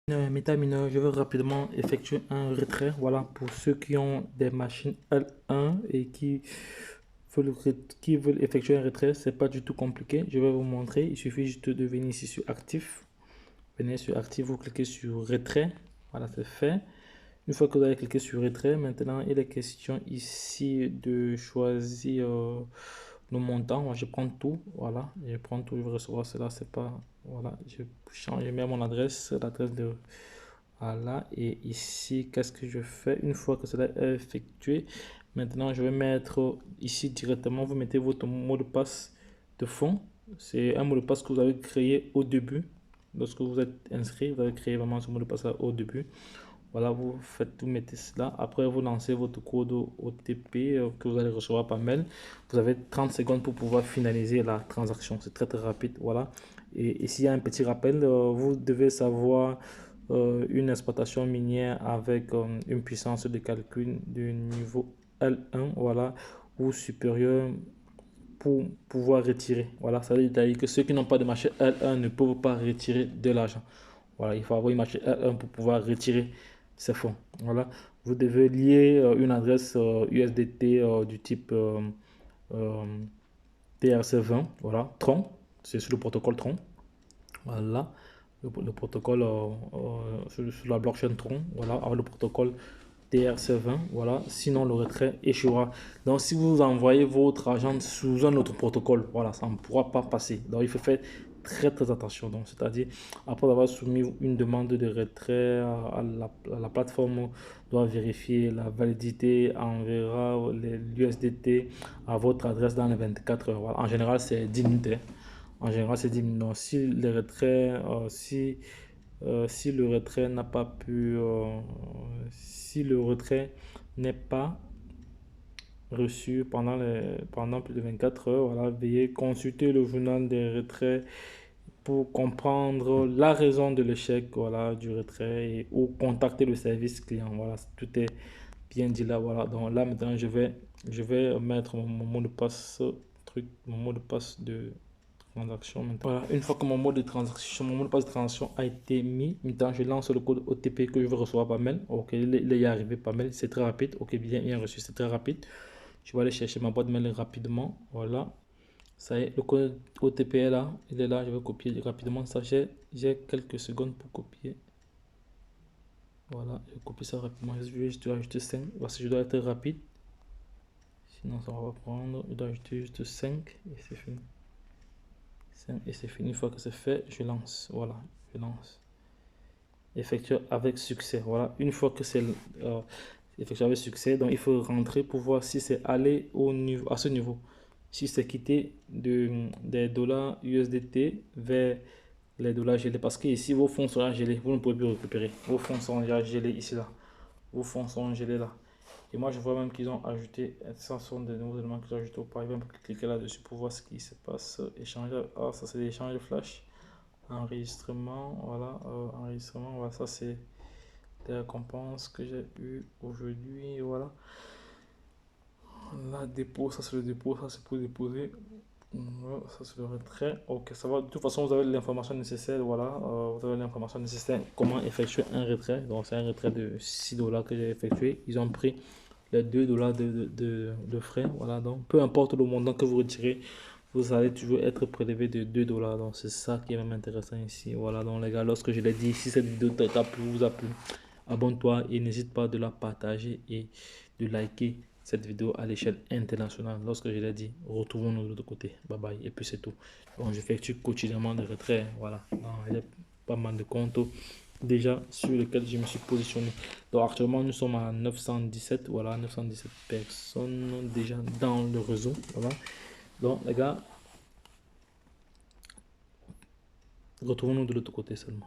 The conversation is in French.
Métamineur, je veux rapidement effectuer un retrait. Voilà, pour ceux qui ont des machines L1 et qui veulent effectuer un retrait, c'est pas du tout compliqué. Je vais vous montrer. Il suffit juste de venir ici sur Actif. Venez sur Actif, vous cliquez sur Retrait. Voilà, c'est fait. Une fois que vous avez cliqué sur Retrait, maintenant il est question ici de choisir le montant. Moi, je prends tout. Voilà, je prends tout. Je vais recevoir cela. C'est pas. Voilà, je change, je mets mon adresse, l'adresse de. Voilà, et ici, qu'est-ce que je fais? Une fois que cela est effectué, maintenant je vais mettre ici directement, vous mettez votre mot de passe de fond. C'est un mot de passe que vous avez créé au début. Lorsque vous êtes inscrit, vous avez créé vraiment ce mot de passe là au début. Voilà, vous mettez cela. Après, vous lancez votre code OTP que vous allez recevoir par mail. Vous avez 30 secondes pour pouvoir finaliser la transaction. C'est très rapide. Voilà. Et ici, il y a un petit rappel. Vous devez savoir une exploitation minière avec une puissance de calcul du niveau L1, voilà, ou supérieur pour pouvoir retirer. Voilà, ça veut dire que ceux qui n'ont pas de machine L1 ne peuvent pas retirer de l'argent. Voilà, il faut avoir une machine L1 pour pouvoir retirer ces fonds. Voilà, vous devez lier une adresse USDT du type TRC20, voilà, Tron, c'est sur le protocole Tron. Voilà, le protocole sur la blockchain Tron, voilà, avec le protocole TRC20, voilà, sinon le retrait échouera. Donc si vous envoyez votre argent sous un autre protocole, voilà, ça ne pourra pas passer. Donc il faut faire très attention. Donc c'est-à-dire, après avoir soumis une demande de retrait à la plateforme, doit vérifier la validité, enverra l'USDT à votre adresse dans les 24 heures. Voilà. En général, c'est 10 minutes. Hein. En général, c'est 10 minutes. Donc, si le retrait n'a pas pu, si le retrait n'est pas reçu pendant plus de 24 heures, voilà, veuillez consulter le journal des retraits pour comprendre la raison de l'échec, voilà, du retrait ou contacter le service client. Voilà, tout est bien dit là. Voilà, donc là maintenant je vais mettre mon mot de passe mon mot de passe de transaction maintenant. Voilà, une fois que mon mot de passe de transaction a été mis, maintenant je lance le code OTP que je vais recevoir par mail. Ok, il est arrivé par mail, c'est très rapide. Ok, bien reçu, c'est très rapide. Je vais aller chercher ma boîte mail rapidement. Voilà, ça y est, le code OTP est là, il est là. Je vais copier rapidement ça. J'ai quelques secondes pour copier. Voilà, je copie ça rapidement. Je vais juste ajouter 5 parce que je dois être rapide. Sinon, ça va pas prendre. Je dois ajouter juste 5 et c'est fini. Et c'est fini. Une fois que c'est fait, je lance. Voilà, je lance. Effectuer avec succès. Voilà, une fois que c'est effectué avec succès, donc il faut rentrer pour voir si c'est allé à ce niveau. Si c'est quitté des dollars USDT vers les dollars gelés. Parce que ici, vos fonds seront gelés. Vous ne pouvez plus récupérer. Vos fonds sont déjà gelés ici, là. Vos fonds sont gelés là. Et moi, je vois même qu'ils ont ajouté, ça sont des nouveaux éléments qu'ils ont ajoutés au Paribas. Pour cliquer là-dessus pour voir ce qui se passe. Échanger, ah, ça c'est l'échange de flash. Enregistrement, voilà, enregistrement, voilà, ça c'est des récompenses que j'ai eu aujourd'hui, voilà. Là, dépôt, ça c'est le dépôt, ça c'est pour déposer. Voilà, ça c'est le retrait. Ok, ça va. De toute façon, vous avez l'information nécessaire, voilà. Vous avez l'information nécessaire, comment effectuer un retrait. Donc, c'est un retrait de 6 dollars que j'ai effectué. Ils ont pris les 2 dollars de frais, voilà. Donc, peu importe le montant que vous retirez, vous allez toujours être prélevé de 2 dollars. Donc, c'est ça qui est même intéressant ici. Voilà, donc les gars, lorsque je l'ai dit, si cette vidéo vous a plu, abonne-toi et n'hésite pas de la partager et de liker cette vidéo à l'échelle internationale. Lorsque je l'ai dit, retrouvons-nous de l'autre côté. Bye bye. Et puis c'est tout. Bon, j'effectue quotidiennement des retraits. Voilà. Il y a pas mal de comptes déjà sur lesquels je me suis positionné. Donc actuellement, nous sommes à 917. Voilà, 917 personnes déjà dans le réseau. Voilà. Donc les gars, retrouvons-nous de l'autre côté seulement.